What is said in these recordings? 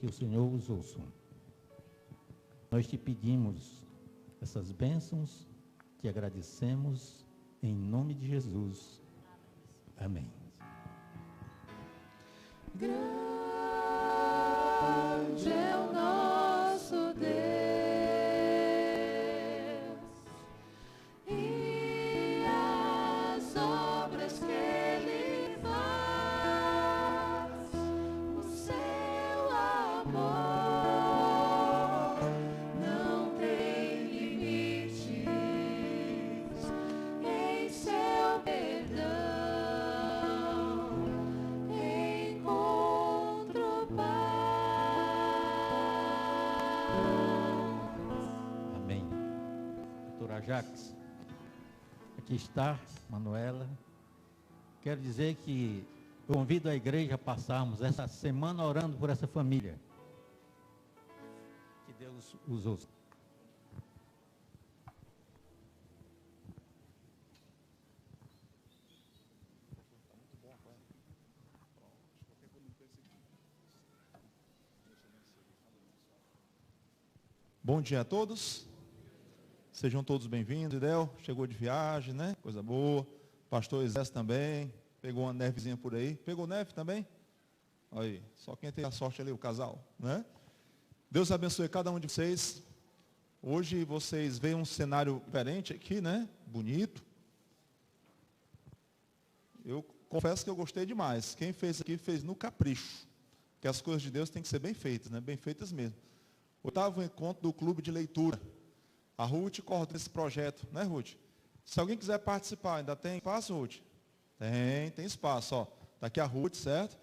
que o Senhor os ouça. Nós te pedimos essas bênçãos, te agradecemos em nome de Jesus. Amém. Grande é o nosso Deus, e as obras que Ele faz, o seu amor não tem limites, em seu perdão encontro paz. Amém. Doutora Jaques, aqui está Manuela. Quero dizer que eu convido a igreja a passarmos essa semana orando por essa família. Que Deus os ouça. Bom dia a todos, sejam todos bem-vindos. Idel chegou de viagem, né? Coisa boa. Pastor Exército também, pegou uma nevezinha por aí. Pegou neve também? Olha aí, só quem tem a sorte ali, o casal, né? Deus abençoe cada um de vocês. Hoje vocês veem um cenário diferente aqui, né? Bonito. Eu confesso que eu gostei demais. Quem fez aqui fez no capricho, porque as coisas de Deus têm que ser bem feitas, né? Bem feitas mesmo. 8º encontro do Clube de Leitura. A Ruth coordena esse projeto, né, Ruth? Se alguém quiser participar, ainda tem espaço, Ruth? Tem espaço, ó. Está aqui a Ruth, certo?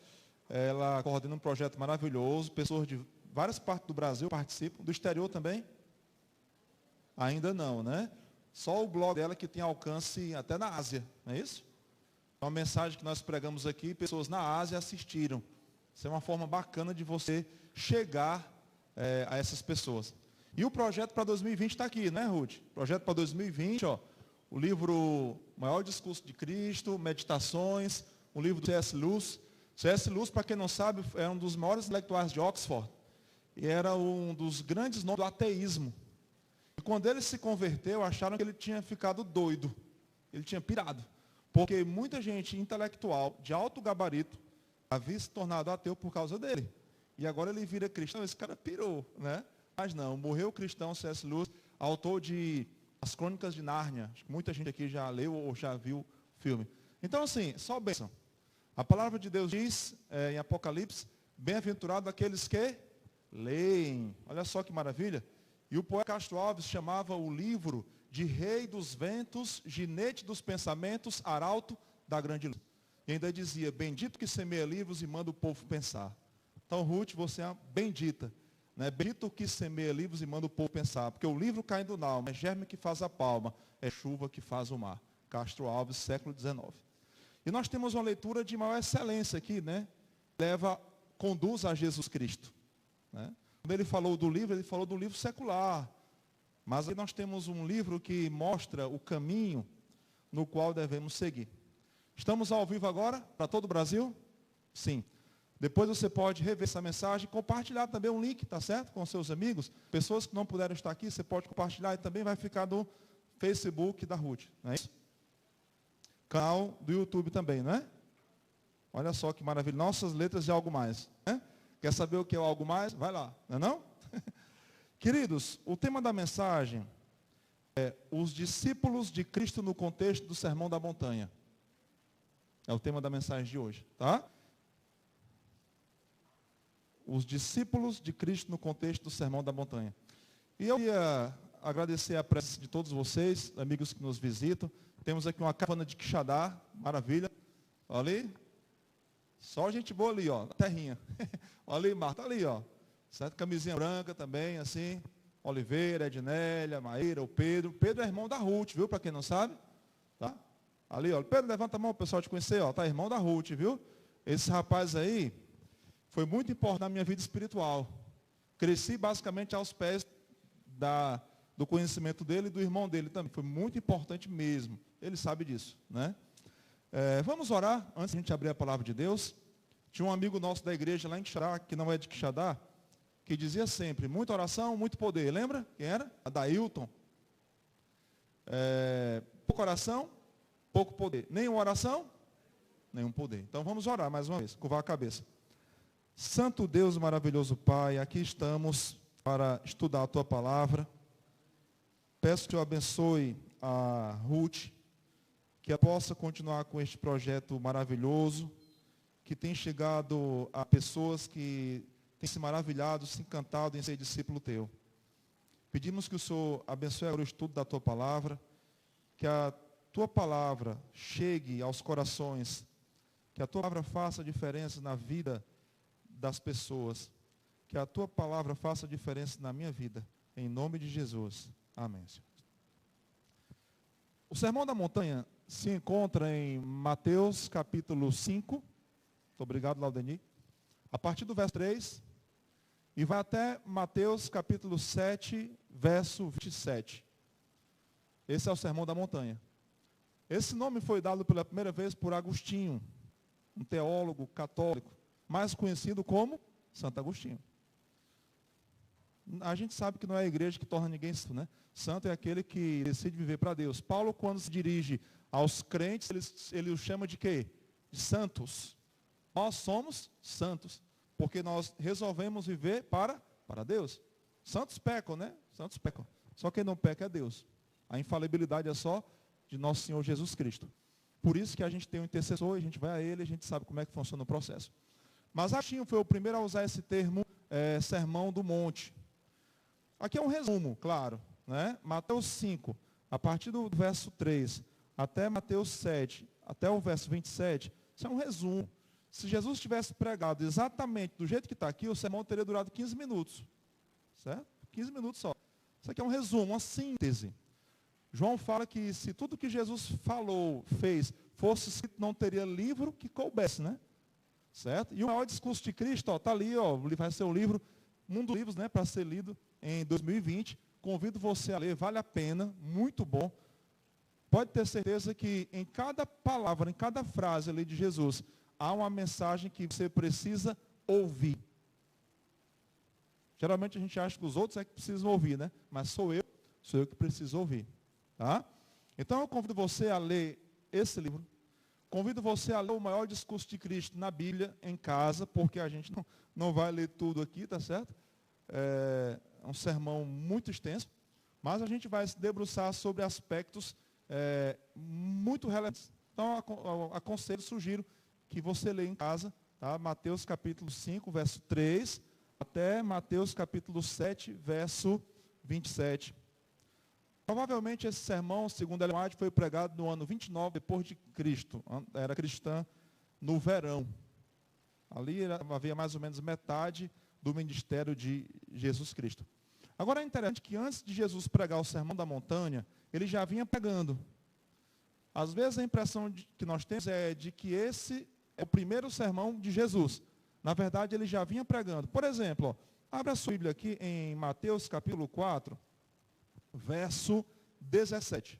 Ela coordena um projeto maravilhoso, pessoas de várias partes do Brasil participam, do exterior também? Ainda não, né? Só o blog dela que tem alcance até na Ásia, não é isso? É uma mensagem que nós pregamos aqui, pessoas na Ásia assistiram. Isso é uma forma bacana de você chegar a essas pessoas. E o projeto para 2020 está aqui, né, Ruth? Projeto para 2020, ó, o livro Maior Discurso de Cristo, Meditações, o livro do C.S. Lewis. C.S. Lewis, para quem não sabe, é um dos maiores intelectuais de Oxford e era um dos grandes nomes do ateísmo. E quando ele se converteu, acharam que ele tinha ficado doido, ele tinha pirado, porque muita gente intelectual de alto gabarito havia se tornado ateu por causa dele. E agora ele vira cristão, esse cara pirou, né? Mas não, morreu cristão, C.S. Lewis, autor de As Crônicas de Nárnia. Acho que muita gente aqui já leu ou já viu o filme. Então, assim, só bênção. A palavra de Deus diz, em Apocalipse, bem-aventurado aqueles que leem. Olha só que maravilha. E o poeta Castro Alves chamava o livro de Rei dos Ventos, Ginete dos Pensamentos, Arauto da Grande Luz. E ainda dizia, bendito que semeia livros e manda o povo pensar. Então, Ruth, você é bendita. Né? Bendito que semeia livros e manda o povo pensar. Porque o livro caindo na alma é germe que faz a palma, é chuva que faz o mar. Castro Alves, século XIX. E nós temos uma leitura de maior excelência aqui, né? Conduz a Jesus Cristo. Né? Quando ele falou do livro, ele falou do livro secular. Mas aqui nós temos um livro que mostra o caminho no qual devemos seguir. Estamos ao vivo agora, para todo o Brasil? Sim. Depois você pode rever essa mensagem, compartilhar também um link, tá certo? Com seus amigos. Pessoas que não puderam estar aqui, você pode compartilhar e também vai ficar no Facebook da Ruth, não é isso? Canal do YouTube também, não é? Olha só que maravilha. Nossas letras de algo mais. Né? Quer saber o que é o algo mais? Vai lá, não é não? Queridos, o tema da mensagem é os discípulos de Cristo no contexto do Sermão da Montanha. É o tema da mensagem de hoje, tá? Os discípulos de Cristo no contexto do Sermão da Montanha. E eu queria agradecer a presença de todos vocês, amigos que nos visitam. Temos aqui uma caravana de Quixadá, maravilha. Olha ali. Só gente boa ali, ó, na terrinha. Olha ali, Marta, ali, ó. Certo? Camisinha branca também, assim. Oliveira, Ednélia, Maíra, o Pedro. Pedro é irmão da Ruth, viu? Para quem não sabe. Tá? Ali, ó. Pedro, levanta a mão, o pessoal te conhecer, ó. Tá, irmão da Ruth, viu? Esse rapaz aí foi muito importante na minha vida espiritual. Cresci basicamente aos pés do conhecimento dele e do irmão dele também. Foi muito importante mesmo. Ele sabe disso, né? Vamos orar antes de a gente abrir a palavra de Deus. Tinha um amigo nosso da igreja lá em Quixadá, que não é de Quixadá, que dizia sempre, muita oração, muito poder. Lembra? Quem era? A Dailton. Pouca oração, pouco poder. Nenhuma oração, nenhum poder. Então vamos orar mais uma vez, curvar a cabeça. Santo Deus, maravilhoso Pai, aqui estamos para estudar a Tua palavra. Peço que o abençoe a Ruth, que ela possa continuar com este projeto maravilhoso, que tem chegado a pessoas que têm se maravilhado, se encantado em ser discípulo Teu. Pedimos que o Senhor abençoe agora o estudo da Tua palavra, que a Tua palavra chegue aos corações, que a Tua palavra faça diferença na vida das pessoas, que a Tua palavra faça diferença na minha vida, em nome de Jesus. Amém, Senhor. O Sermão da Montanha se encontra em Mateus capítulo 5, muito obrigado, Laudeni, a partir do verso 3, e vai até Mateus capítulo 7, verso 27. Esse é o Sermão da Montanha. Esse nome foi dado pela primeira vez por Agostinho, um teólogo católico, mais conhecido como Santo Agostinho. A gente sabe que não é a igreja que torna ninguém santo, né? Santo é aquele que decide viver para Deus. Paulo, quando se dirige aos crentes, ele os chama de quê? De santos. Nós somos santos, porque nós resolvemos viver para Deus. Santos pecam, né? Santos pecam. Só quem não peca é Deus. A infalibilidade é só de nosso Senhor Jesus Cristo. Por isso que a gente tem um intercessor, a gente vai a ele, a gente sabe como é que funciona o processo. Mas Agostinho foi o primeiro a usar esse termo, Sermão do Monte. Aqui é um resumo, claro, né? Mateus 5, a partir do verso 3, até Mateus 7, até o verso 27, isso é um resumo. Se Jesus tivesse pregado exatamente do jeito que está aqui, o sermão teria durado 15 minutos. Certo? 15 minutos só. Isso aqui é um resumo, uma síntese. João fala que se tudo que Jesus falou, fez, fosse escrito, não teria livro que coubesse, né? Certo? E o maior discurso de Cristo, está ali, vai ser o livro, um dos livros, né, para ser lido em 2020. Convido você a ler, vale a pena, muito bom. Pode ter certeza que em cada palavra, em cada frase ali de Jesus, há uma mensagem que você precisa ouvir. Geralmente a gente acha que os outros é que precisam ouvir, né? Mas sou eu que preciso ouvir. Tá? Então eu convido você a ler esse livro. Convido você a ler o maior discurso de Cristo na Bíblia, em casa, porque a gente não vai ler tudo aqui, tá certo? É um sermão muito extenso, mas a gente vai se debruçar sobre aspectos muito relevantes. Então, aconselho, sugiro que você leia em casa, tá? Mateus capítulo 5, verso 3, até Mateus capítulo 7, verso 27. Provavelmente esse sermão, segundo Ellen White, foi pregado no ano 29 depois de Cristo. Era cristã no verão. Ali havia mais ou menos metade do ministério de Jesus Cristo. Agora é interessante que antes de Jesus pregar o Sermão da Montanha, ele já vinha pregando. Às vezes a impressão que nós temos é de que esse é o primeiro sermão de Jesus. Na verdade, ele já vinha pregando. Por exemplo, abra a sua Bíblia aqui em Mateus capítulo 4, verso 17.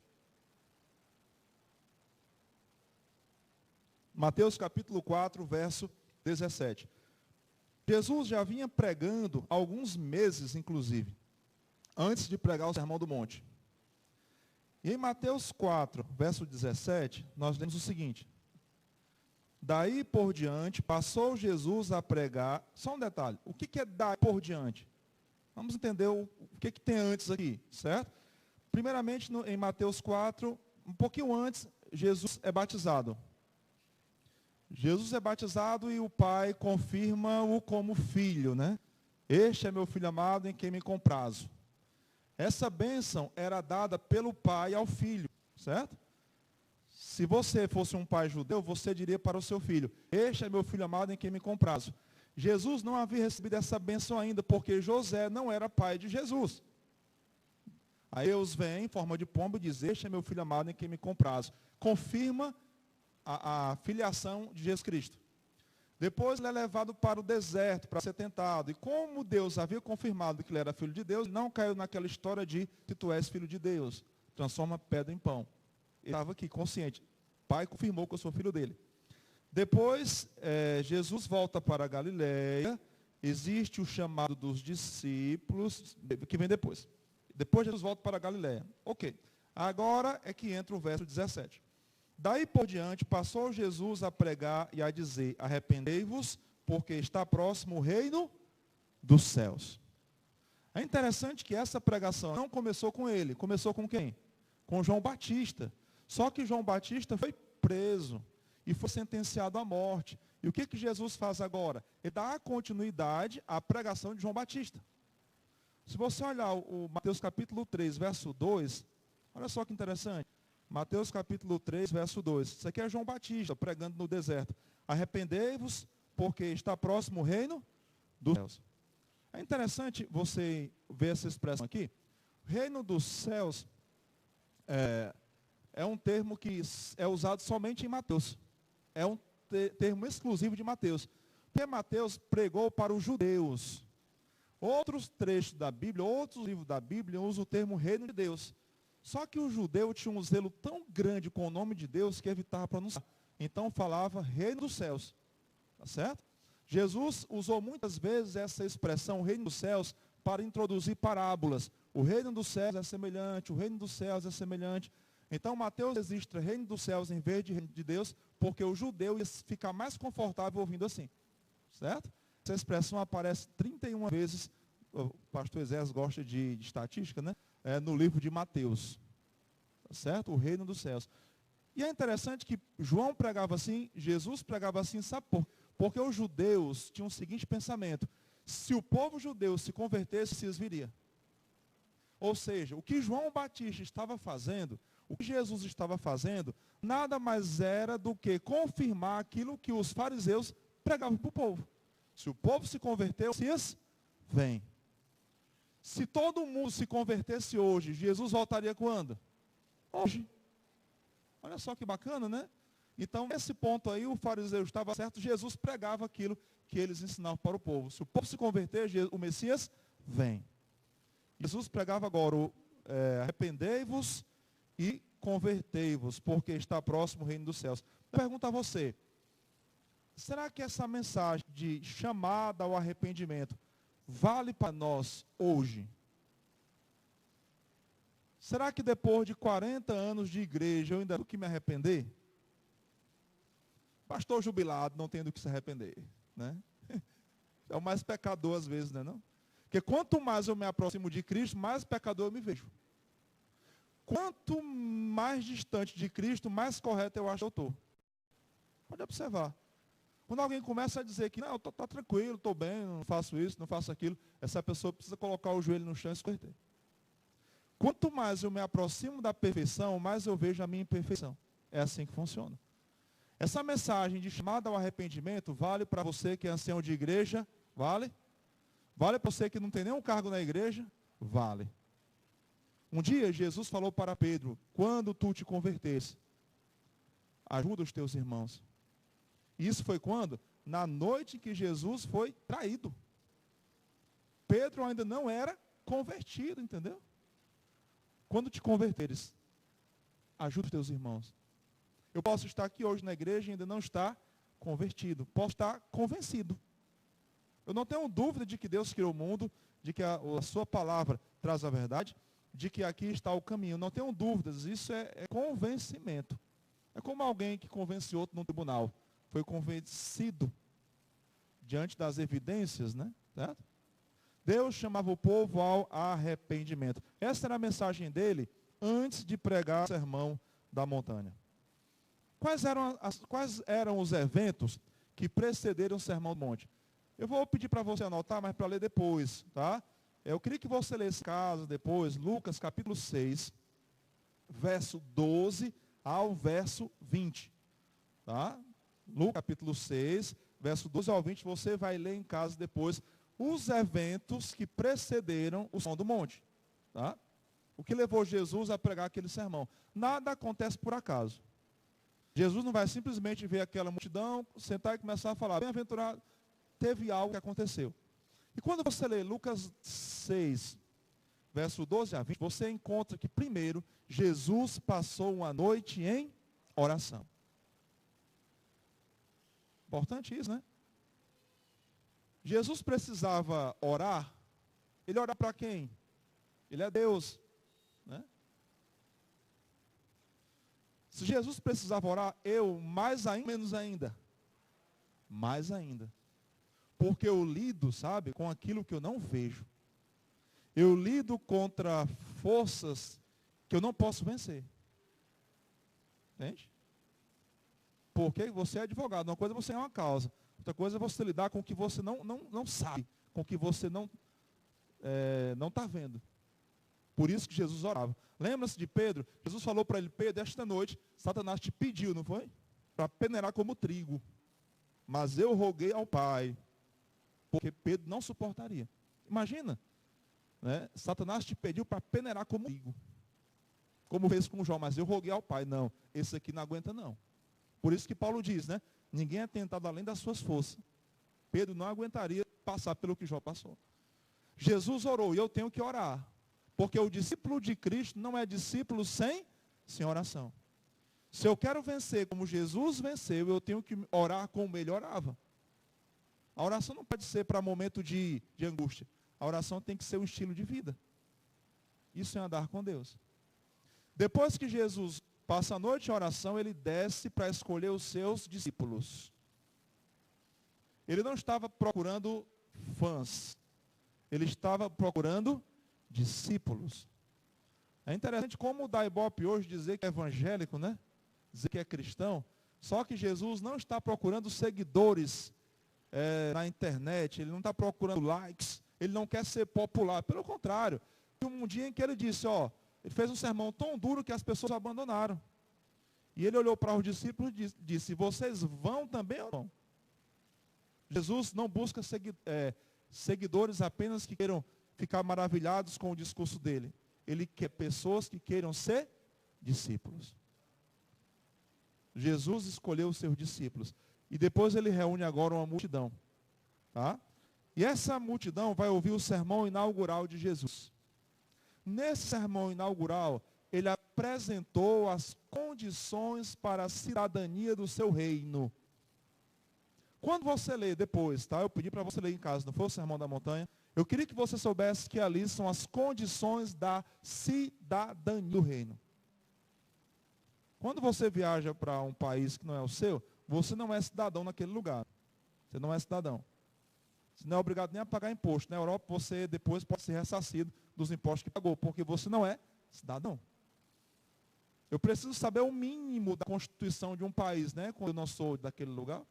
Mateus capítulo 4, verso 17. Jesus já vinha pregando há alguns meses, inclusive, antes de pregar o Sermão do Monte. E em Mateus 4, verso 17, nós lemos o seguinte: daí por diante, passou Jesus a pregar. Só um detalhe, o que é daí por diante? Vamos entender o que tem antes aqui, certo? Primeiramente, em Mateus 4, um pouquinho antes, Jesus é batizado. Jesus é batizado e o Pai confirma-o como filho, né? Este é meu filho amado em quem me comprazo. Essa bênção era dada pelo Pai ao filho, certo? Se você fosse um pai judeu, você diria para o seu filho: este é meu filho amado em quem me comprazo. Jesus não havia recebido essa bênção ainda, porque José não era pai de Jesus. Aí Deus vem em forma de pombo e diz: este é meu filho amado em quem me comprazo. Confirma a filiação de Jesus Cristo. Depois ele é levado para o deserto para ser tentado. E como Deus havia confirmado que ele era filho de Deus, não caiu naquela história de: se tu és filho de Deus, transforma pedra em pão. Ele estava aqui consciente. O Pai confirmou que eu sou filho dele. Depois, Jesus volta para a Galileia existe o chamado dos discípulos, que vem depois. Depois Jesus volta para a Galiléia. Ok. Agora é que entra o verso 17. Daí por diante, passou Jesus a pregar e a dizer, arrependei-vos, porque está próximo o reino dos céus. É interessante que essa pregação não começou com ele, começou com quem? Com João Batista. Só que João Batista foi preso e foi sentenciado à morte. E o que Jesus faz agora? Ele dá continuidade à pregação de João Batista. Se você olhar o Mateus capítulo 3, verso 2, olha só que interessante. Mateus capítulo 3, verso 2. Isso aqui é João Batista pregando no deserto. Arrependei-vos, porque está próximo o reino dos céus. É interessante você ver essa expressão aqui. Reino dos céus é um termo que é usado somente em Mateus. É um termo exclusivo de Mateus. Porque Mateus pregou para os judeus. Outros trechos da Bíblia, outros livros da Bíblia usam o termo reino de Deus. Só que o judeu tinha um zelo tão grande com o nome de Deus que evitava pronunciar. Então falava reino dos céus. Tá certo? Jesus usou muitas vezes essa expressão reino dos céus para introduzir parábolas. O reino dos céus é semelhante, o reino dos céus é semelhante. Então Mateus registra reino dos céus em vez de reino de Deus, porque o judeu ia ficar mais confortável ouvindo assim. Certo? Essa expressão aparece 31 vezes, o pastor Esés gosta de estatística, né? No livro de Mateus. Tá certo? O reino dos céus. E é interessante que João pregava assim, Jesus pregava assim, sabe por quê? Porque os judeus tinham o seguinte pensamento: se o povo judeu se convertesse, se viria. Ou seja, o que João Batista estava fazendo, o que Jesus estava fazendo, nada mais era do que confirmar aquilo que os fariseus pregavam para o povo. Se o povo se converteu, o Messias vem. Se todo mundo se convertesse hoje, Jesus voltaria quando? Hoje. Olha só que bacana, né? Então, nesse ponto aí, o fariseu estava certo, Jesus pregava aquilo que eles ensinavam para o povo. Se o povo se converter, o Messias vem. Jesus pregava agora, arrependei-vos e convertei-vos, porque está próximo o reino dos céus. Eu pergunto a você, será que essa mensagem de chamada ao arrependimento vale para nós hoje? Será que depois de 40 anos de igreja eu ainda tenho que me arrepender? Pastor jubilado, não tem do que se arrepender, né? É o mais pecador às vezes, não? Porque quanto mais eu me aproximo de Cristo, mais pecador eu me vejo. Quanto mais distante de Cristo, mais correto eu acho que eu estou. Pode observar. Quando alguém começa a dizer que, não, está tranquilo, estou bem, não faço isso, não faço aquilo, essa pessoa precisa colocar o joelho no chão e se converter. Quanto mais eu me aproximo da perfeição, mais eu vejo a minha imperfeição. É assim que funciona. Essa mensagem de chamada ao arrependimento vale para você que é ancião de igreja? Vale? Vale para você que não tem nenhum cargo na igreja? Vale. Um dia Jesus falou para Pedro, quando tu te convertesse, ajuda os teus irmãos. Isso foi quando? Na noite que Jesus foi traído. Pedro ainda não era convertido, entendeu? Quando te converteres, ajuda os teus irmãos. Eu posso estar aqui hoje na igreja e ainda não estar convertido. Posso estar convencido. Eu não tenho dúvida de que Deus criou o mundo, de que a sua palavra traz a verdade, de que aqui está o caminho. Não tenho dúvidas, isso é convencimento. É como alguém que convence outro no tribunal. Foi convencido diante das evidências, né? Certo? Deus chamava o povo ao arrependimento. Essa era a mensagem dele antes de pregar o sermão da montanha. Quais eram os eventos que precederam o sermão do monte? Eu vou pedir para você anotar, mas para ler depois, tá? Eu queria que você lesse caso depois, Lucas capítulo 6, verso 12 ao verso 20. Tá? Lucas capítulo 6, verso 12 ao 20, você vai ler em casa depois os eventos que precederam o sermão do monte. Tá? O que levou Jesus a pregar aquele sermão. Nada acontece por acaso. Jesus não vai simplesmente ver aquela multidão, sentar e começar a falar, bem-aventurado, teve algo que aconteceu. E quando você lê Lucas 6, verso 12 a 20, você encontra que primeiro, Jesus passou uma noite em oração. Importante isso, né? Jesus precisava orar. Ele orava para quem? Ele é Deus, né? Se Jesus precisava orar, eu mais ainda, menos ainda. Mais ainda. Porque eu lido, sabe, com aquilo que eu não vejo. Eu lido contra forças que eu não posso vencer. Entende? Porque você é advogado. Uma coisa é você é uma causa. Outra coisa é você lidar com o que você não sabe. Com o que você não está vendo. Por isso que Jesus orava. Lembra-se de Pedro? Jesus falou para ele, Pedro, esta noite, Satanás te pediu, não foi? Para peneirar como trigo. Mas eu roguei ao Pai. Porque Pedro não suportaria. Imagina, né? Satanás te pediu para peneirar como trigo. Como fez com João, mas eu roguei ao Pai. Não, esse aqui não aguenta não. Por isso que Paulo diz, né? Ninguém é tentado além das suas forças. Pedro não aguentaria passar pelo que João passou. Jesus orou e eu tenho que orar. Porque o discípulo de Cristo não é discípulo sem oração. Se eu quero vencer como Jesus venceu, eu tenho que orar como ele orava. A oração não pode ser para momento de angústia. A oração tem que ser um estilo de vida. Isso é andar com Deus. Depois que Jesus passa a noite em oração, ele desce para escolher os seus discípulos. Ele não estava procurando fãs. Ele estava procurando discípulos. É interessante como o Ibope hoje dizer que é evangélico, né? Dizer que é cristão. Só que Jesus não está procurando seguidores na internet. Ele não está procurando likes. Ele não quer ser popular. Pelo contrário. Um dia em que ele disse, ele fez um sermão tão duro que as pessoas abandonaram. E ele olhou para os discípulos e disse, vocês vão também ou não? Jesus não busca seguidores apenas que queiram ficar maravilhados com o discurso dele. Ele quer pessoas que queiram ser discípulos. Jesus escolheu os seus discípulos. E depois ele reúne agora uma multidão. Tá? E essa multidão vai ouvir o sermão inaugural de Jesus. Nesse sermão inaugural, ele apresentou as condições para a cidadania do seu reino. Quando você lê depois, tá? Eu pedi para você ler em casa, não foi o Sermão da Montanha? Eu queria que você soubesse que ali são as condições da cidadania do reino. Quando você viaja para um país que não é o seu, você não é cidadão naquele lugar. Você não é cidadão. Você não é obrigado nem a pagar imposto. Na Europa, você depois pode ser ressarcido dos impostos que pagou, porque você não é cidadão. Eu preciso saber o mínimo da Constituição de um país, né? Quando eu não sou daquele lugar.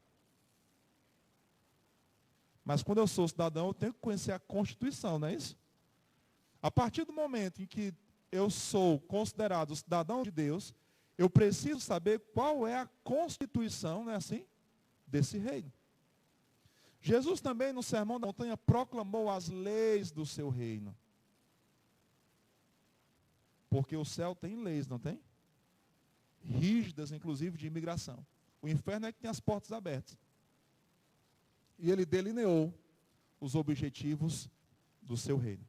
Mas quando eu sou cidadão, eu tenho que conhecer a Constituição, não é isso? A partir do momento em que eu sou considerado cidadão de Deus, eu preciso saber qual é a Constituição, não é assim? Desse reino. Jesus também, no Sermão da Montanha, proclamou as leis do seu reino. Porque o céu tem leis, não tem? Rígidas, inclusive, de imigração. O inferno é que tem as portas abertas. E ele delineou os objetivos do seu reino.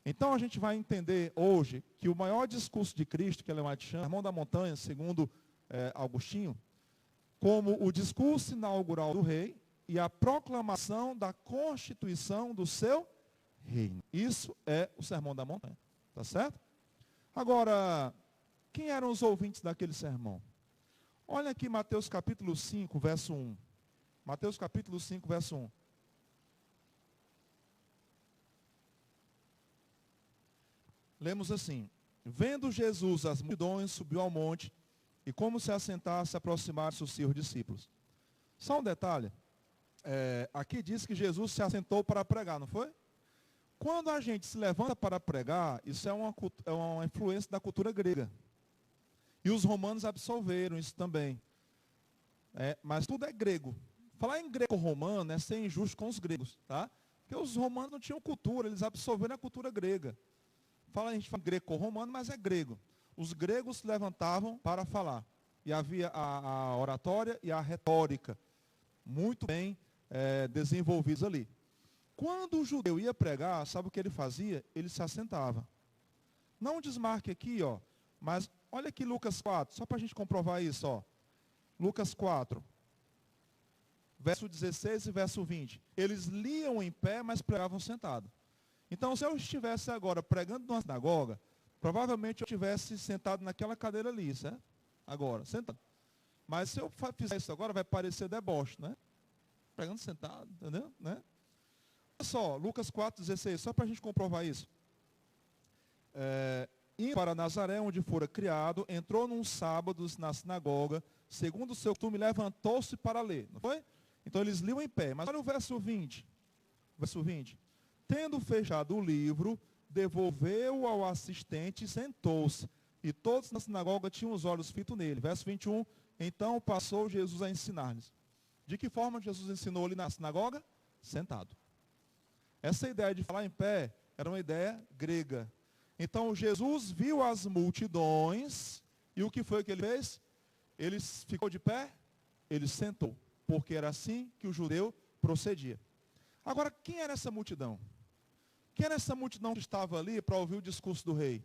Então a gente vai entender hoje que o maior discurso de Cristo, que Ellen White chama, Sermão da Montanha, segundo Agostinho, como o discurso inaugural do rei e a proclamação da constituição do seu reino. Isso é o Sermão da Montanha. Tá certo? Agora, quem eram os ouvintes daquele sermão? Olha aqui Mateus capítulo 5, verso 1. Mateus capítulo 5, verso 1. Lemos assim: vendo Jesus as multidões, subiu ao monte, e como se assentasse, aproximaram-se os seus discípulos. Só um detalhe, aqui diz que Jesus se assentou para pregar, não foi? Quando a gente se levanta para pregar, isso é uma influência da cultura grega. E os romanos absorveram isso também. Mas tudo é grego. Falar em greco-romano é ser injusto com os gregos, tá? Porque os romanos não tinham cultura, eles absorveram a cultura grega. A gente fala greco-romano, mas é grego. Os gregos se levantavam para falar. E havia a oratória e a retórica, muito bem desenvolvidos ali. Quando o judeu ia pregar, sabe o que ele fazia? Ele se assentava. Não desmarque aqui, mas olha aqui Lucas 4, só para a gente comprovar isso. Lucas 4. verso 16 e verso 20. Eles liam em pé, mas pregavam sentado. Então, se eu estivesse agora pregando numa sinagoga, provavelmente eu estivesse sentado naquela cadeira ali, certo? Agora, sentado. Mas se eu fizer isso agora, vai parecer deboche, né? Pregando sentado, entendeu? Né? Olha só, Lucas 4,16, só para a gente comprovar isso. Indo para Nazaré, onde fora criado, entrou num sábado na sinagoga, segundo o seu costume, levantou-se para ler. Não foi? Então eles liam em pé. Mas olha o verso 20. Verso 20. Tendo fechado o livro, devolveu-o ao assistente e sentou-se. E todos na sinagoga tinham os olhos fitos nele. Verso 21. Então passou Jesus a ensinar-lhes. De que forma Jesus ensinou ali na sinagoga? Sentado. Essa ideia de falar em pé era uma ideia grega. Então Jesus viu as multidões e o que foi que ele fez? Ele ficou de pé, ele sentou, porque era assim que o judeu procedia. Agora, quem era essa multidão? Quem era essa multidão que estava ali para ouvir o discurso do rei?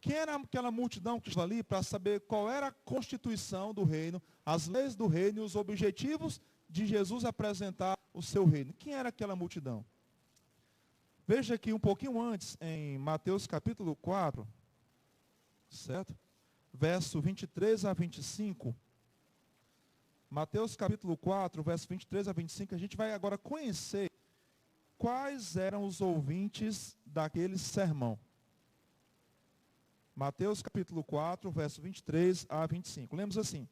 Quem era aquela multidão que estava ali para saber qual era a constituição do reino, as leis do reino e os objetivos de Jesus apresentar o seu reino? Quem era aquela multidão? Veja aqui um pouquinho antes, em Mateus capítulo 4, certo? Verso 23 a 25. Mateus capítulo 4, verso 23 a 25, a gente vai agora conhecer quais eram os ouvintes daquele sermão. Mateus capítulo 4, verso 23 a 25. Lemos assim: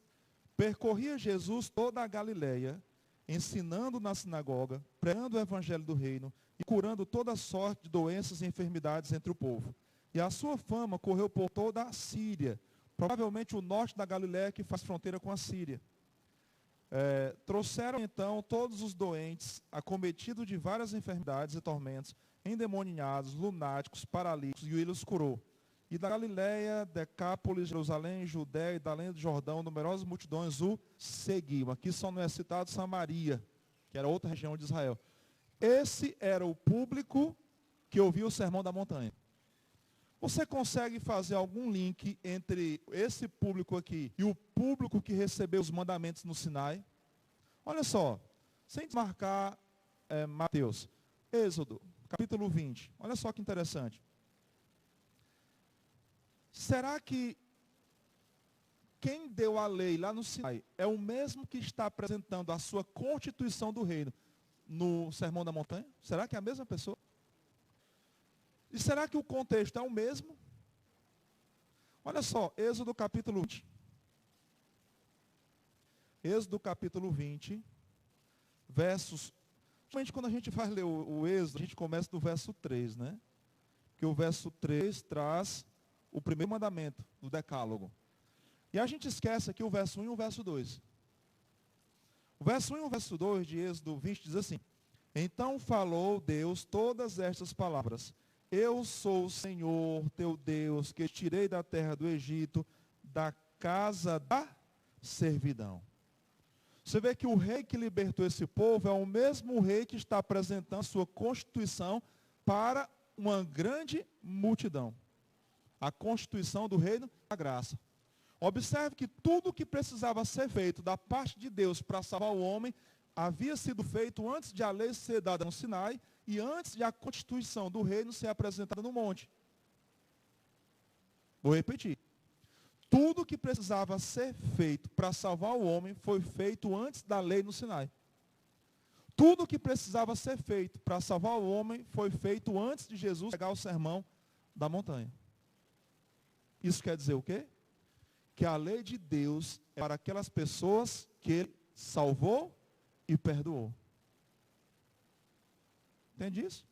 percorria Jesus toda a Galileia, ensinando na sinagoga, pregando o evangelho do reino e curando toda sorte de doenças e enfermidades entre o povo. E a sua fama correu por toda a Síria, provavelmente o norte da Galileia que faz fronteira com a Síria. Trouxeram então todos os doentes, acometidos de várias enfermidades e tormentos, endemoniados, lunáticos, paralíticos, e ele os curou. E da Galileia, Decápolis, Jerusalém, Judéia e da além do Jordão, numerosas multidões o seguiam. Aqui só não é citado Samaria, que era outra região de Israel. Esse era o público que ouvia o Sermão da Montanha. Você consegue fazer algum link entre esse público aqui e o público que recebeu os mandamentos no Sinai? Olha só, sem desmarcar Mateus, Êxodo, capítulo 20. Olha só que interessante. Será que quem deu a lei lá no Sinai é o mesmo que está apresentando a sua constituição do reino no Sermão da Montanha? Será que é a mesma pessoa? E será que o contexto é o mesmo? Olha só, Êxodo capítulo 20. Êxodo capítulo 20, versos... Geralmente quando a gente vai ler o Êxodo, a gente começa do verso 3, né? Porque o verso 3 traz o primeiro mandamento do decálogo. E a gente esquece aqui o verso 1 e o verso 2. O verso 1 e o verso 2 de Êxodo 20 diz assim: então falou Deus todas estas palavras: eu sou o Senhor teu Deus, que tirei da terra do Egito, da casa da servidão. Você vê que o rei que libertou esse povo é o mesmo rei que está apresentando sua constituição para uma grande multidão. A constituição do reino da graça. Observe que tudo o que precisava ser feito da parte de Deus para salvar o homem havia sido feito antes de a lei ser dada no Sinai e antes de a constituição do reino ser apresentada no monte. Vou repetir. Tudo o que precisava ser feito para salvar o homem foi feito antes da lei no Sinai. Tudo o que precisava ser feito para salvar o homem foi feito antes de Jesus pegar o sermão da montanha. Isso quer dizer o quê? Que a lei de Deus é para aquelas pessoas que ele salvou e perdoou. Entende isso?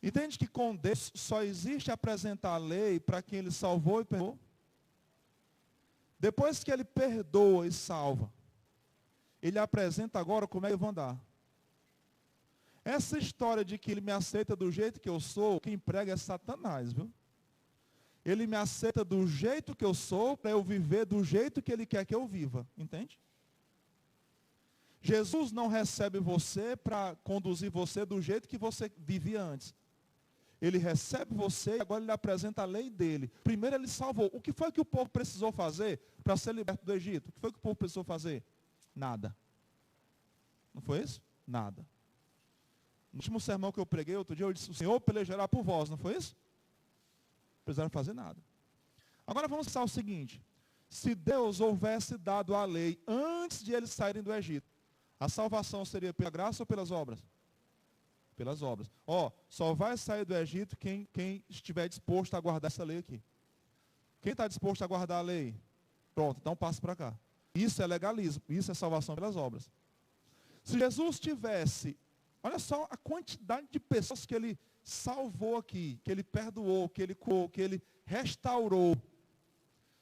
Entende que com Deus só existe apresentar a lei para quem ele salvou e perdoou? Depois que ele perdoa e salva, ele apresenta agora como é que eu vou andar. Essa história de que ele me aceita do jeito que eu sou, quem prega é Satanás, viu? Ele me aceita do jeito que eu sou, para eu viver do jeito que ele quer que eu viva. Entende? Jesus não recebe você para conduzir você do jeito que você vivia antes. Ele recebe você e agora ele apresenta a lei dele. Primeiro ele salvou. O que foi que o povo precisou fazer para ser liberto do Egito? O que foi que o povo precisou fazer? Nada. Não foi isso? Nada. No último sermão que eu preguei, outro dia, eu disse, o Senhor pelejará por vós, não foi isso? Não precisaram fazer nada. Agora vamos pensar o seguinte, se Deus houvesse dado a lei antes de eles saírem do Egito, a salvação seria pela graça ou pelas obras? Pelas obras. Só vai sair do Egito quem estiver disposto a guardar essa lei aqui. Quem está disposto a guardar a lei? Pronto, então passa para cá. Isso é legalismo, isso é salvação pelas obras. Se Jesus tivesse, olha só a quantidade de pessoas que ele salvou aqui, que ele perdoou, que ele curou, que ele restaurou.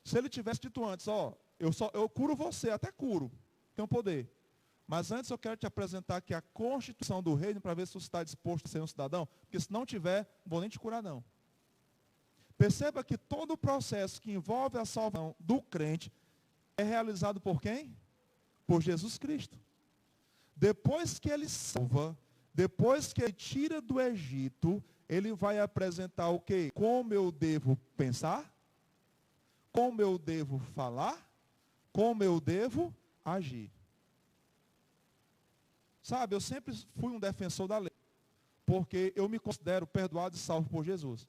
Se ele tivesse dito antes, eu curo você, até curo, tenho poder. Mas antes eu quero te apresentar aqui a constituição do reino para ver se você está disposto a ser um cidadão, porque se não tiver, não vou nem te curar não. Perceba que todo o processo que envolve a salvação do crente é realizado por quem? Por Jesus Cristo. Depois que ele salva, depois que ele tira do Egito, ele vai apresentar o quê? Como eu devo pensar, como eu devo falar, como eu devo agir. Sabe, eu sempre fui um defensor da lei, porque eu me considero perdoado e salvo por Jesus.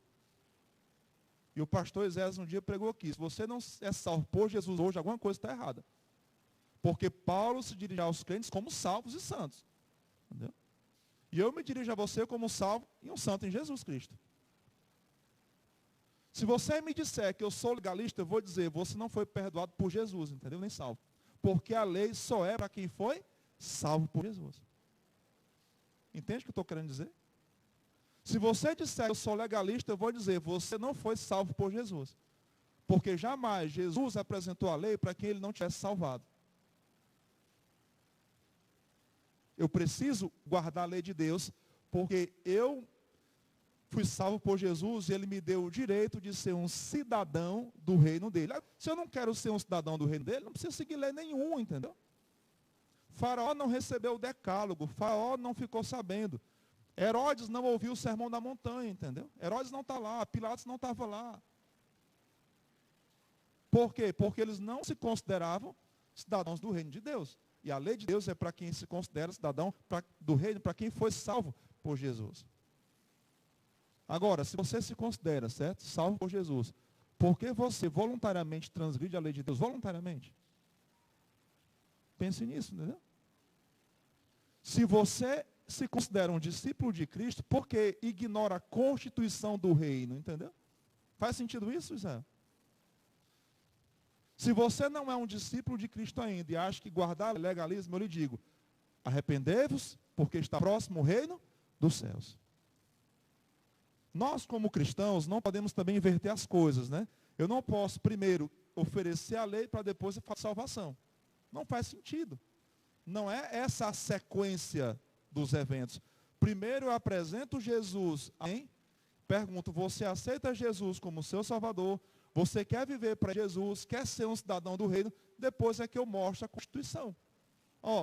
E o pastor Isaías um dia pregou aqui, se você não é salvo por Jesus hoje, alguma coisa está errada. Porque Paulo se dirige aos crentes como salvos e santos. Entendeu? E eu me dirijo a você como salvo e um santo em Jesus Cristo. Se você me disser que eu sou legalista, eu vou dizer, você não foi perdoado por Jesus, entendeu? Nem salvo. Porque a lei só é para quem foi salvo por Jesus. Entende o que eu estou querendo dizer? Se você disser que eu sou legalista, eu vou dizer, você não foi salvo por Jesus. Porque jamais Jesus apresentou a lei para quem ele não tivesse salvado. Eu preciso guardar a lei de Deus, porque eu fui salvo por Jesus e ele me deu o direito de ser um cidadão do reino dele. Se eu não quero ser um cidadão do reino dele, não preciso seguir lei nenhuma, entendeu? Faraó não recebeu o decálogo, Faraó não ficou sabendo. Herodes não ouviu o sermão da montanha, entendeu? Herodes não está lá, Pilatos não estava lá. Por quê? Porque eles não se consideravam cidadãos do reino de Deus. E a lei de Deus é para quem se considera cidadão do reino, para quem foi salvo por Jesus. Agora, se você se considera, certo? Salvo por Jesus, por que você voluntariamente transgride a lei de Deus? Voluntariamente. Pense nisso, entendeu? Se você se considera um discípulo de Cristo, por que ignora a constituição do reino, entendeu? Faz sentido isso, Israel? Se você não é um discípulo de Cristo ainda e acha que guardar legalismo, eu lhe digo, arrependei-vos, porque está próximo o reino dos céus. Nós, como cristãos, não podemos também inverter as coisas, né? Eu não posso primeiro oferecer a lei para depois eu fazer salvação. Não faz sentido. Não é essa a sequência dos eventos. Primeiro eu apresento Jesus, hein? Pergunto, você aceita Jesus como seu Salvador? Você quer viver para Jesus? Quer ser um cidadão do reino? Depois é que eu mostro a Constituição.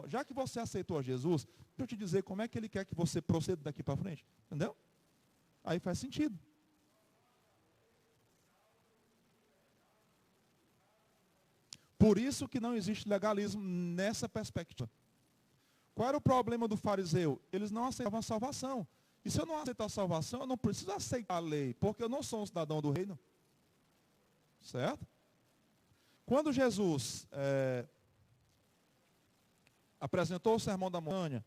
Já que você aceitou a Jesus, deixa eu te dizer como é que ele quer que você proceda daqui para frente. Entendeu? Aí faz sentido. Por isso que não existe legalismo nessa perspectiva. Qual era o problema do fariseu? Eles não aceitavam a salvação. E se eu não aceitar a salvação, eu não preciso aceitar a lei, porque eu não sou um cidadão do reino. Certo? Quando Jesus apresentou o Sermão da Montanha,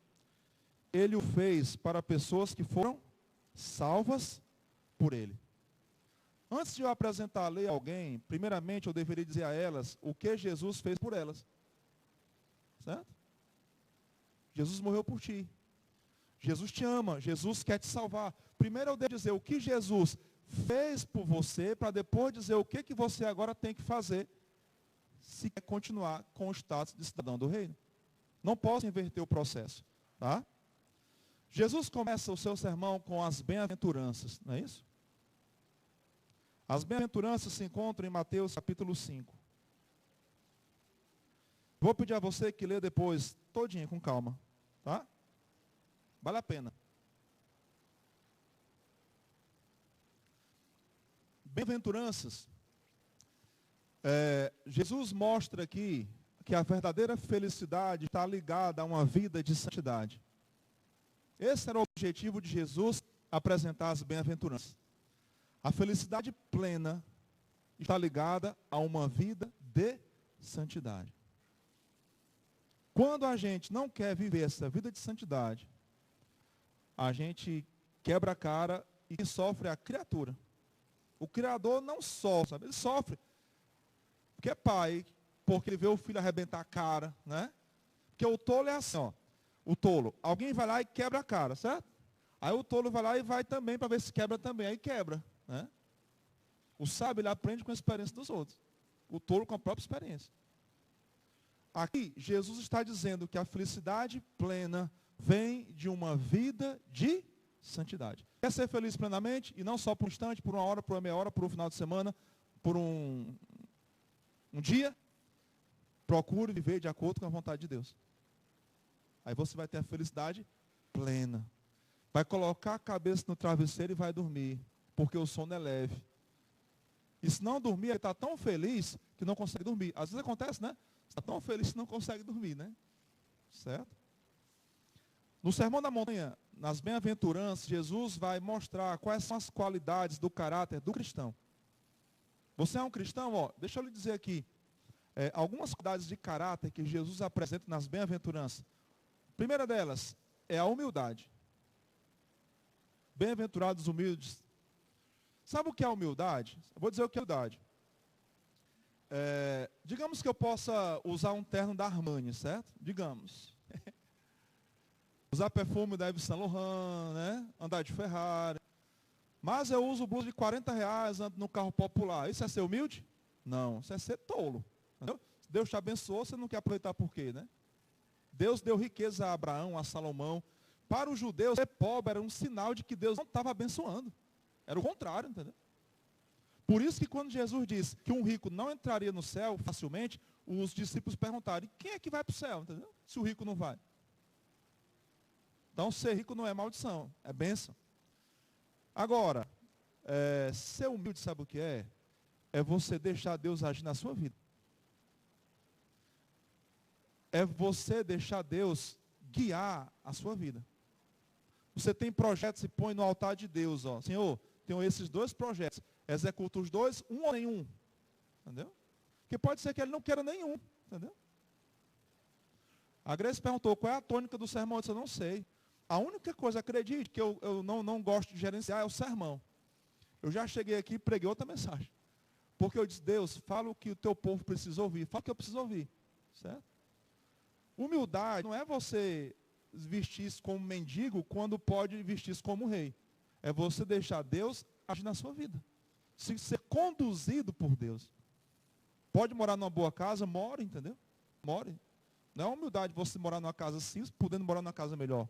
ele o fez para pessoas que foram salvas por ele. Antes de eu apresentar a lei a alguém, primeiramente eu deveria dizer a elas o que Jesus fez por elas. Certo? Jesus morreu por ti. Jesus te ama, Jesus quer te salvar. Primeiro eu devo dizer o que Jesus fez por você, para depois dizer o que você agora tem que fazer, se quer continuar com o status de cidadão do reino. Não posso inverter o processo. Tá? Jesus começa o seu sermão com as bem-aventuranças, não é isso? As bem-aventuranças se encontram em Mateus capítulo 5. Vou pedir a você que lê depois, todinho, com calma. Tá? Vale a pena. Bem-aventuranças. Jesus mostra aqui que a verdadeira felicidade está ligada a uma vida de santidade. Esse era o objetivo de Jesus apresentar as bem-aventuranças. A felicidade plena está ligada a uma vida de santidade. Quando a gente não quer viver essa vida de santidade, a gente quebra a cara e quem sofre é a criatura. O Criador não sofre, sabe? Ele sofre. Porque é pai, porque ele vê o filho arrebentar a cara, né? Porque o tolo é assim, ó. O tolo, alguém vai lá e quebra a cara, certo? Aí o tolo vai lá e vai também para ver se quebra também, aí quebra, né? O sábio, ele aprende com a experiência dos outros. O tolo com a própria experiência. Aqui, Jesus está dizendo que a felicidade plena vem de uma vida de santidade. Quer ser feliz plenamente? E não só por um instante, por uma hora, por uma meia hora, por um final de semana, por um dia? Procure viver de acordo com a vontade de Deus. Aí você vai ter a felicidade plena. Vai colocar a cabeça no travesseiro e vai dormir, porque o sono é leve. E se não dormir, ele está tão feliz que não consegue dormir. Às vezes acontece, né? Está tão feliz que não consegue dormir, né? Certo? No Sermão da Montanha, nas bem-aventuranças, Jesus vai mostrar quais são as qualidades do caráter do cristão. Você é um cristão? Ó, deixa eu lhe dizer aqui. Algumas qualidades de caráter que Jesus apresenta nas bem-aventuranças. A primeira delas é a humildade. Bem-aventurados humildes. Sabe o que é humildade? Eu vou dizer o que é humildade. Digamos que eu possa usar um terno da Armani, certo? Digamos. Usar perfume da Yves Saint Laurent, né? Andar de Ferrari. Mas eu uso blusa de R$40, ando no carro popular. Isso é ser humilde? Não, isso é ser tolo. Entendeu? Deus te abençoou, você não quer aproveitar por quê, né? Deus deu riqueza a Abraão, a Salomão. Para os judeus, ser pobre era um sinal de que Deus não estava abençoando. Era o contrário, entendeu? Por isso que quando Jesus disse que um rico não entraria no céu facilmente, os discípulos perguntaram, e quem é que vai para o céu, entendeu? Se o rico não vai. Então, ser rico não é maldição, é bênção. Agora, ser humilde, sabe o que é? É você deixar Deus agir na sua vida. É você deixar Deus guiar a sua vida. Você tem projetos e põe no altar de Deus, ó. Senhor, tenho esses 2 projetos. Executa os 2, um ou nenhum. Entendeu? Porque pode ser que ele não queira nenhum. Entendeu? A Grace perguntou, qual é a tônica do sermão? Eu disse, eu não sei. A única coisa, acredite, que eu não gosto de gerenciar é o sermão. Eu já cheguei aqui e preguei outra mensagem. Porque eu disse, Deus, fala o que o teu povo precisa ouvir. Fala o que eu preciso ouvir. Certo? Humildade não é você vestir-se como mendigo quando pode vestir-se como rei. É você deixar Deus agir na sua vida. Ser conduzido por Deus. Pode morar numa boa casa, more, entendeu? More. Não é humildade você morar numa casa simples, podendo morar numa casa melhor.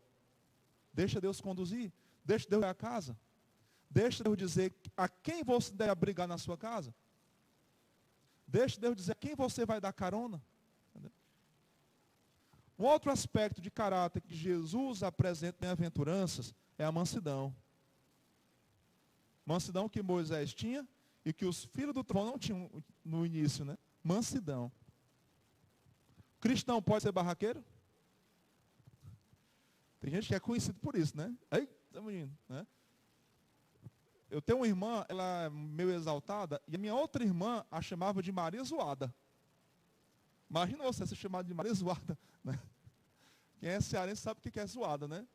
Deixa Deus conduzir. Deixa Deus ir à casa. Deixa Deus dizer a quem você deve abrigar na sua casa. Deixa Deus dizer a quem você vai dar carona. Entendeu? Um outro aspecto de caráter que Jesus apresenta em bem-aventuranças é a mansidão. Mansidão que Moisés tinha e que os filhos do trovão não tinham no início, né? Mansidão. Cristão pode ser barraqueiro? Tem gente que é conhecido por isso, né? Aí, estamos indo, né? Eu tenho uma irmã, ela é meio exaltada, e a minha outra irmã a chamava de Maria Zoada. Imagina você ser chamado de Maria Zoada, né? Quem é cearense sabe o que é zoada, né?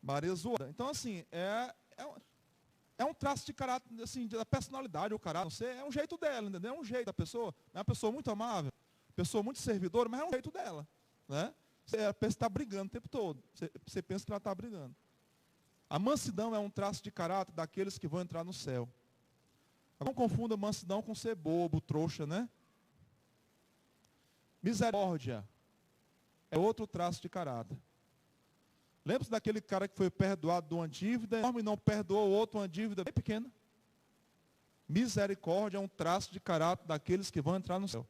Maria Zoada. Então, assim, é um traço de caráter, assim, da personalidade, o caráter, não sei, é um jeito dela, entendeu? É um jeito da pessoa. É uma pessoa muito amável, pessoa muito servidora, mas é um jeito dela, né? Você pensa que está brigando o tempo todo. Você pensa que ela está brigando. A mansidão é um traço de caráter daqueles que vão entrar no céu. Não confunda mansidão com ser bobo, trouxa, né? Misericórdia é outro traço de caráter. Lembra-se daquele cara que foi perdoado de uma dívida enorme e não perdoou o outro uma dívida bem pequena? Misericórdia é um traço de caráter daqueles que vão entrar no céu.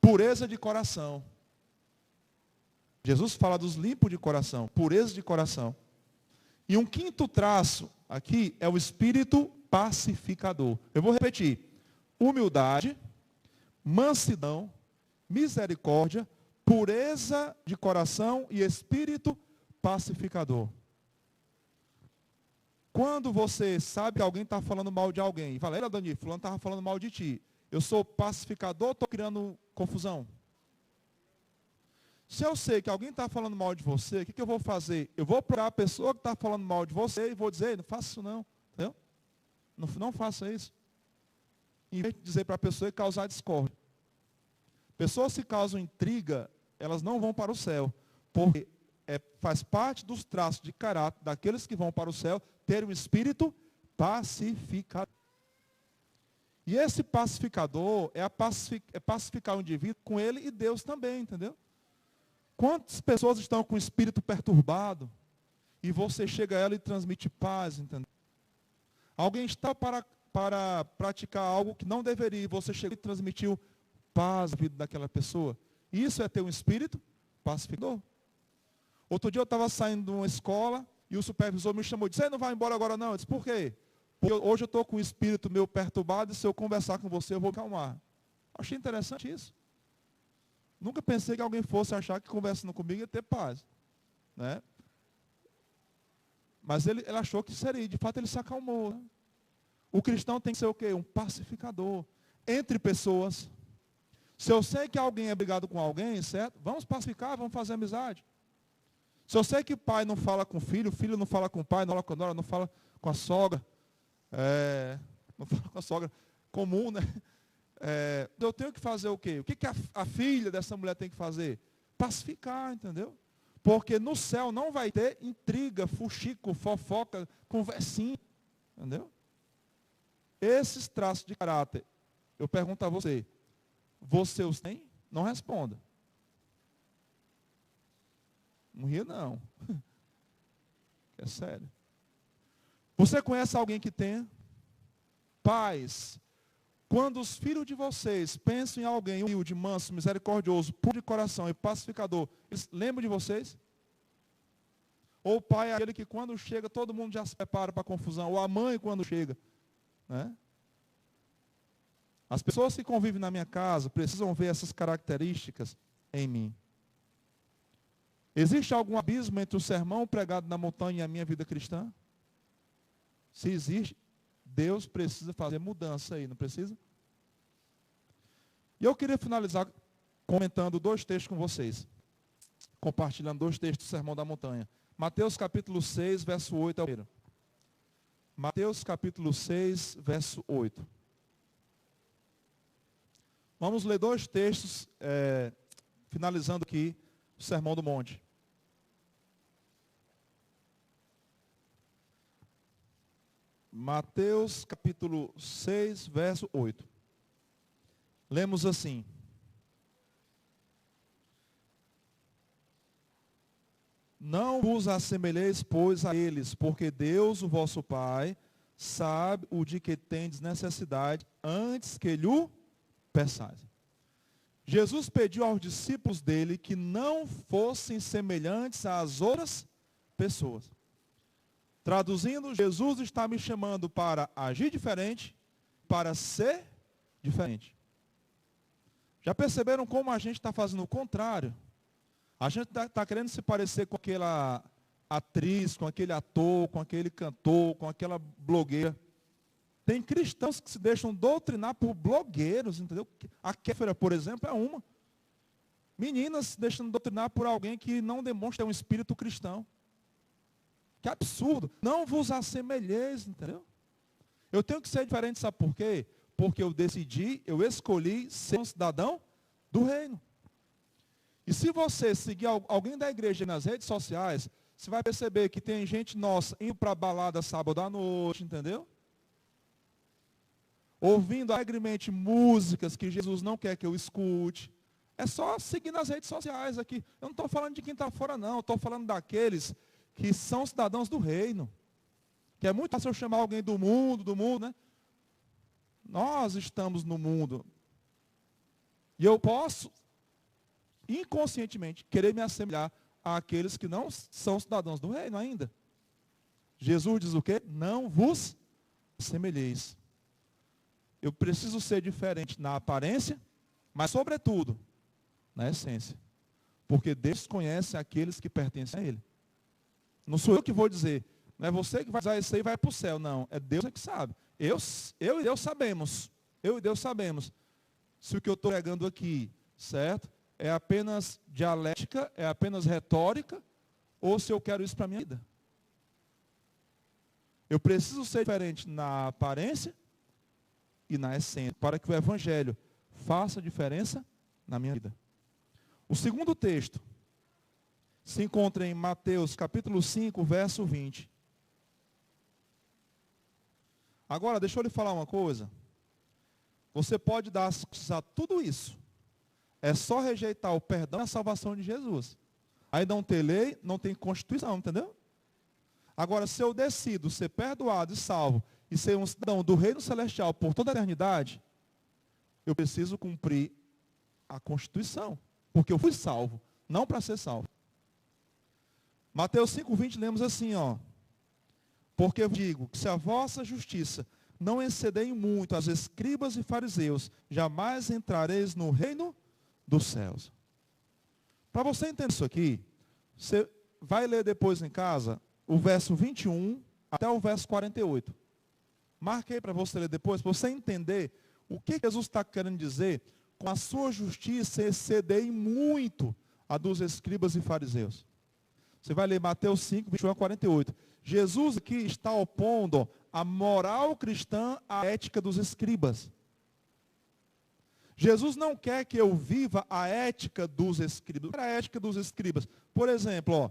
Pureza de coração. Jesus fala dos limpos de coração, pureza de coração. E um quinto traço aqui é o espírito pacificador. Eu vou repetir. Humildade, mansidão, misericórdia, pureza de coração e espírito pacificador. Quando você sabe que alguém está falando mal de alguém, e fala, olha, Dani, fulano estava falando mal de ti. Eu sou pacificador ou estou criando confusão? Se eu sei que alguém está falando mal de você, o que eu vou fazer? Eu vou procurar a pessoa que está falando mal de você e vou dizer, não faça isso não. Entendeu? Não faça isso. Em vez de dizer para a pessoa e causar discórdia. Pessoas que causam intriga, elas não vão para o céu. Porque faz parte dos traços de caráter daqueles que vão para o céu ter um espírito pacificador. E esse pacificador é pacificar o indivíduo com ele e Deus também, entendeu? Quantas pessoas estão com o espírito perturbado e você chega a ela e transmite paz, entendeu? Alguém está para praticar algo que não deveria e você chegou e transmitiu paz à vida daquela pessoa. Isso é ter um espírito pacificador. Outro dia eu estava saindo de uma escola e o supervisor me chamou e disse, não vai embora agora não. Eu disse, por quê? Porque hoje eu estou com o espírito meu perturbado e se eu conversar com você eu vou acalmar. Achei interessante isso. Nunca pensei que alguém fosse achar que conversando comigo ia ter paz. Né? Mas ele achou que seria. De fato ele se acalmou. Né? O cristão tem que ser o quê? Um pacificador. Entre pessoas. Se eu sei que alguém é brigado com alguém, certo? Vamos pacificar, vamos fazer amizade. Se eu sei que pai não fala com o filho não fala com o pai, não fala com a nora, não fala com a sogra. Não fala com a sogra. Comum, né? Eu tenho que fazer o quê? O que a filha dessa mulher tem que fazer? Pacificar, entendeu? Porque no céu não vai ter intriga, fuxico, fofoca, conversinha. Entendeu? Esses traços de caráter, eu pergunto a você, você os tem? Não responda. Não ria não. É sério. Você conhece alguém que tenha? Pais, quando os filhos de vocês pensam em alguém humilde, manso, misericordioso, puro de coração e pacificador, eles lembram de vocês? Ou o pai é aquele que quando chega, todo mundo já se prepara para a confusão. Ou a mãe quando chega. Né? As pessoas que convivem na minha casa precisam ver essas características em mim. Existe algum abismo entre o sermão pregado na montanha e a minha vida cristã? Se existe, Deus precisa fazer mudança aí, não precisa? E eu queria finalizar comentando 2 textos com vocês. Compartilhando 2 textos do Sermão da Montanha. Mateus capítulo 6, verso 8 ao 1. Mateus capítulo 6, verso 8. Vamos ler 2 textos, finalizando aqui o Sermão do Monte. Mateus capítulo 6, verso 8. Lemos assim. Não vos assemelheis, pois, a eles, porque Deus, o vosso Pai, sabe o de que tendes necessidade antes que lhe peçais. Jesus pediu aos discípulos dele que não fossem semelhantes às outras pessoas. Traduzindo, Jesus está me chamando para agir diferente, para ser diferente. Já perceberam como a gente está fazendo o contrário? A gente está querendo se parecer com aquela atriz, com aquele ator, com aquele cantor, com aquela blogueira. Tem cristãos que se deixam doutrinar por blogueiros, entendeu? A Kéfera, por exemplo, é uma. Meninas se deixam doutrinar por alguém que não demonstra um espírito cristão. Que absurdo. Não vos assemelheis, entendeu? Eu tenho que ser diferente, sabe por quê? Porque eu decidi, eu escolhi ser um cidadão do reino. E se você seguir alguém da igreja nas redes sociais, você vai perceber que tem gente nossa indo para a balada sábado à noite, entendeu? Ouvindo alegremente músicas que Jesus não quer que eu escute. É só seguir nas redes sociais aqui. Eu não estou falando de quem está fora, não. Eu estou falando daqueles que são cidadãos do reino. Que é muito fácil eu chamar alguém do mundo, né? Nós estamos no mundo. E eu posso, inconscientemente, querer me assemelhar àqueles que não são cidadãos do reino ainda. Jesus diz o quê? Não vos assemelheis. Eu preciso ser diferente na aparência, mas sobretudo, na essência. Porque Deus conhece aqueles que pertencem a Ele. Não sou eu que vou dizer, não é você que vai usar isso aí e vai para o céu, não. É Deus que sabe. Eu e Deus sabemos. Eu e Deus sabemos se o que eu estou pregando aqui, certo? É apenas dialética, é apenas retórica, ou se eu quero isso para a minha vida. Eu preciso ser diferente na aparência e na essência, para que o Evangelho faça diferença na minha vida. O segundo texto se encontra em Mateus capítulo 5, verso 20. Agora, deixa eu lhe falar uma coisa. Você pode dar a tudo isso. É só rejeitar o perdão e a salvação de Jesus. Aí não tem lei, não tem constituição, entendeu? Agora, se eu decido ser perdoado e salvo e ser um cidadão do reino celestial por toda a eternidade, eu preciso cumprir a Constituição. Porque eu fui salvo, não para ser salvo. Mateus 5,20 lemos assim, ó. Porque eu digo que se a vossa justiça não exceder muito as escribas e fariseus, jamais entrareis no reino dos céus. Para você entender isso aqui, você vai ler depois em casa o verso 21 até o verso 48. Marquei para você ler depois, para você entender o que Jesus está querendo dizer com a sua justiça exceder em muito a dos escribas e fariseus. Você vai ler Mateus 5, 21 a 48. Jesus aqui está opondo a moral cristã à ética dos escribas. Jesus não quer que eu viva a ética dos escribas. A ética dos escribas. Por exemplo, ó,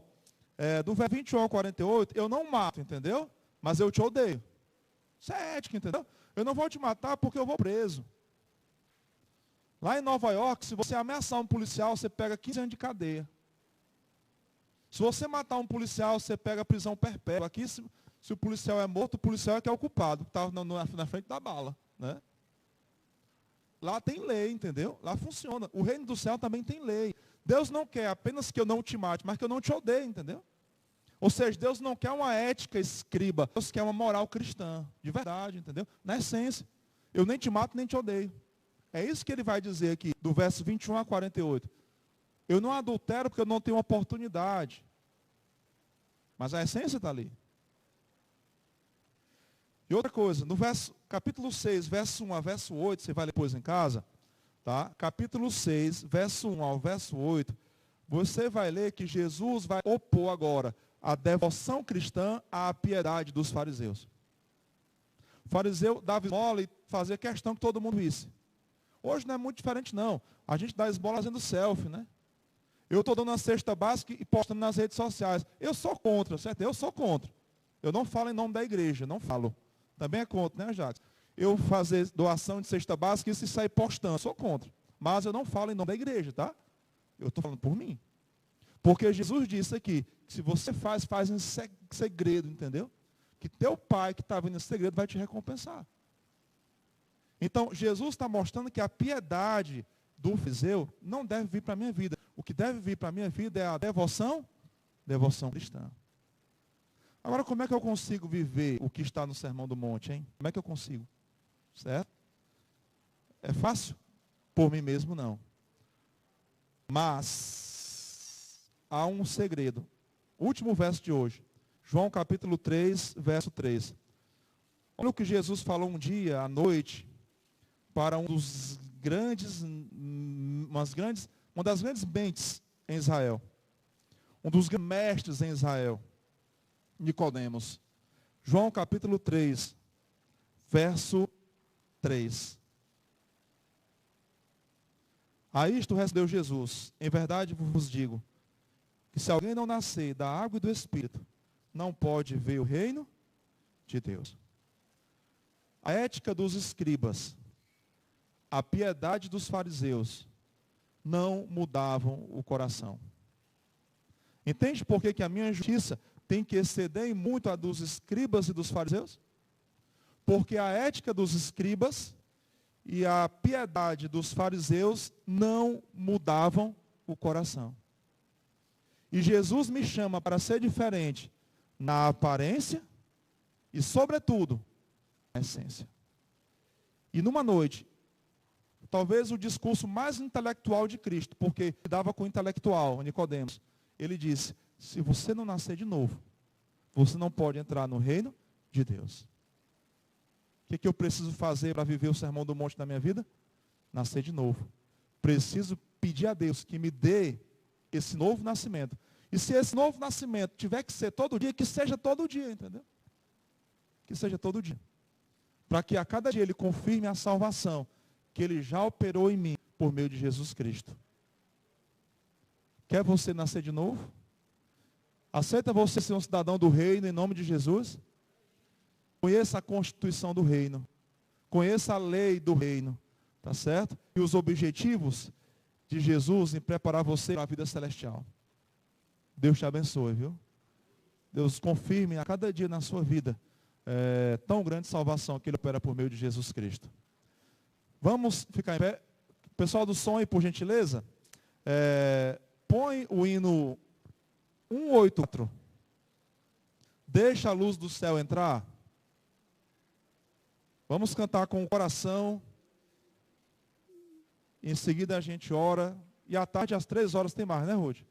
do verso 21 ao 48, eu não mato, entendeu? Mas eu te odeio. Isso é ética, entendeu? Eu não vou te matar porque eu vou preso. Lá em Nova York, se você ameaçar um policial, você pega 15 anos de cadeia. Se você matar um policial, você pega prisão perpétua. Aqui, se o policial é morto, o policial é que é o culpado, que está na frente da bala. Né? Lá tem lei, entendeu? Lá funciona. O reino do céu também tem lei. Deus não quer apenas que eu não te mate, mas que eu não te odeie, entendeu? Ou seja, Deus não quer uma ética escriba, Deus quer uma moral cristã, de verdade, entendeu? Na essência. Eu nem te mato, nem te odeio. É isso que ele vai dizer aqui, do verso 21 a 48. Eu não adultero porque eu não tenho oportunidade. Mas a essência está ali. E outra coisa, no capítulo 6, verso 1 a verso 8, você vai ler depois em casa, tá? Capítulo 6, verso 1 ao verso 8, você vai ler que Jesus vai opor agora a devoção cristã à piedade dos fariseus. O fariseu dava esmola e fazia questão que todo mundo visse. Hoje não é muito diferente, não. A gente dá esmola fazendo selfie, né? Eu estou dando uma cesta básica e postando nas redes sociais. Eu sou contra, certo? Eu sou contra. Eu não falo em nome da igreja, não falo. Também é contra, né, Jacques? Eu fazer doação de cesta básica e se sair postando, eu sou contra. Mas eu não falo em nome da igreja, tá? Eu estou falando por mim. Porque Jesus disse aqui, que se você faz em segredo, entendeu? Que teu pai que está vendo em segredo vai te recompensar. Então, Jesus está mostrando que a piedade do fariseu não deve vir para a minha vida. O que deve vir para a minha vida é a devoção cristã. Agora, como é que eu consigo viver o que está no Sermão do Monte, hein? Como é que eu consigo? Certo? É fácil? Por mim mesmo, não. Mas, há um segredo. Último verso de hoje. João capítulo 3, verso 3. Olha o que Jesus falou um dia, à noite, para uma das grandes mentes em Israel. Um dos mestres em Israel. Nicodemos. João capítulo 3, verso 3. A isto respondeu Jesus: em verdade vos digo, que se alguém não nascer da água e do Espírito, não pode ver o reino de Deus. A ética dos escribas, a piedade dos fariseus, não mudavam o coração. Entende por que a minha justiça tem que exceder em muito a dos escribas e dos fariseus? Porque a ética dos escribas e a piedade dos fariseus não mudavam o coração. E Jesus me chama para ser diferente na aparência e, sobretudo, na essência. E numa noite, talvez o discurso mais intelectual de Cristo, porque lidava com o intelectual, Nicodemos. Ele disse, se você não nascer de novo, você não pode entrar no reino de Deus. O que eu preciso fazer para viver o Sermão do Monte na minha vida? Nascer de novo. Preciso pedir a Deus que me dê esse novo nascimento. E se esse novo nascimento tiver que ser todo dia, que seja todo dia, entendeu? Que seja todo dia. Para que a cada dia Ele confirme a salvação que Ele já operou em mim por meio de Jesus Cristo. Quer você nascer de novo? Aceita você ser um cidadão do reino em nome de Jesus? Conheça a constituição do reino. Conheça a lei do reino. Tá certo? E os objetivos de Jesus em preparar você para a vida celestial. Deus te abençoe, viu? Deus confirme a cada dia na sua vida tão grande salvação que Ele opera por meio de Jesus Cristo. Vamos ficar em pé. Pessoal do som aí, por gentileza. Põe o hino 184. Deixa a luz do céu entrar. Vamos cantar com o coração. Em seguida a gente ora. E à tarde, às 3 horas, tem mais, né, Ruth?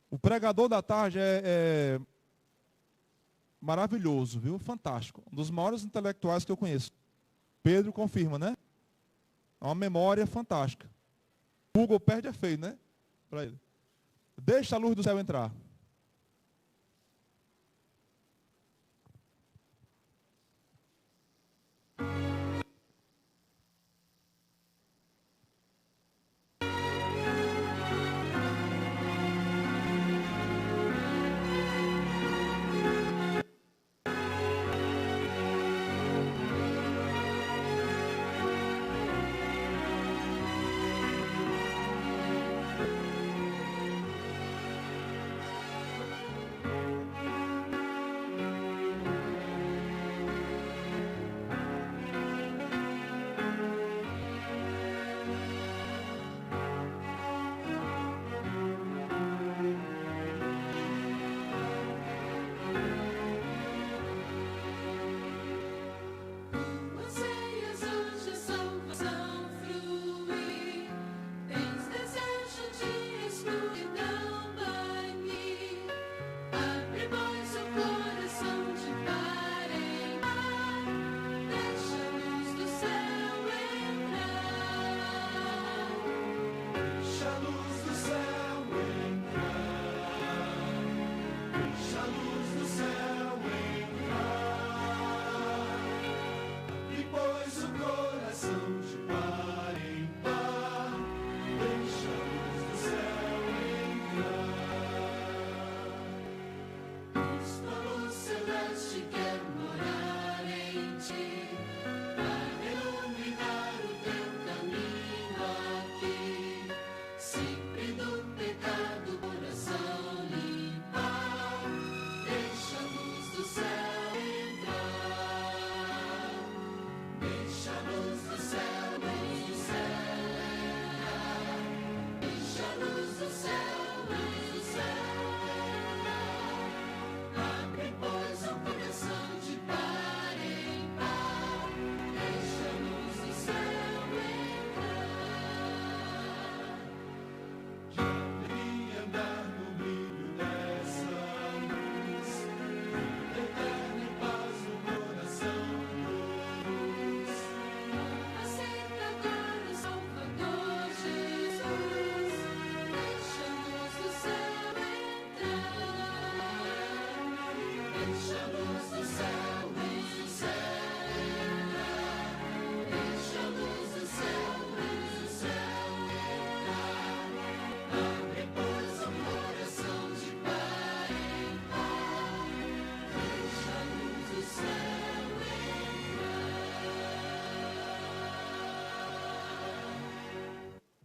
O pregador da tarde é maravilhoso, viu? Fantástico. Um dos maiores intelectuais que eu conheço. Pedro confirma, né? É uma memória fantástica. Google perde é feio, né? Para ele. Deixa a luz do céu entrar.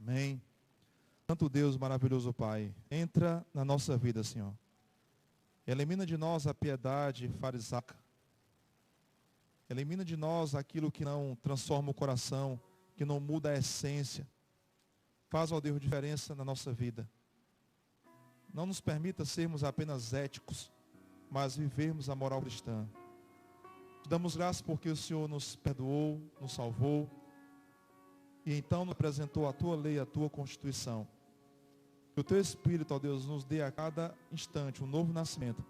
Amém. Santo Deus, maravilhoso Pai, entra na nossa vida, Senhor. Elimina de nós a piedade farisaica. Elimina de nós aquilo que não transforma o coração, que não muda a essência. Faz, ó Deus, diferença na nossa vida. Não nos permita sermos apenas éticos, mas vivermos a moral cristã. Te damos graças porque o Senhor nos perdoou, nos salvou. e então nos apresentou a tua lei, a tua constituição. Que o teu Espírito, ó Deus, nos dê a cada instante um novo nascimento,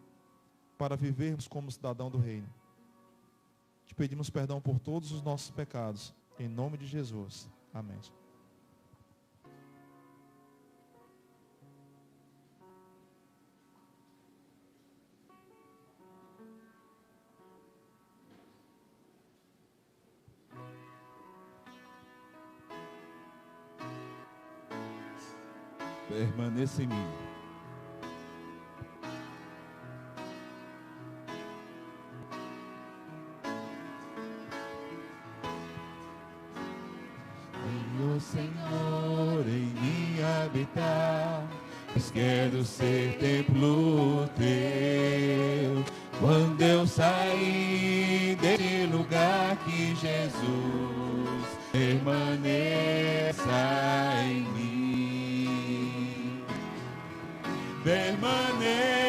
para vivermos como cidadão do reino. Te pedimos perdão por todos os nossos pecados, em nome de Jesus. Amém. Permaneça em mim. O Senhor em mim habitar, pois quero ser templo teu. Quando eu sair desse lugar, que Jesus permaneça em mim. Permaneça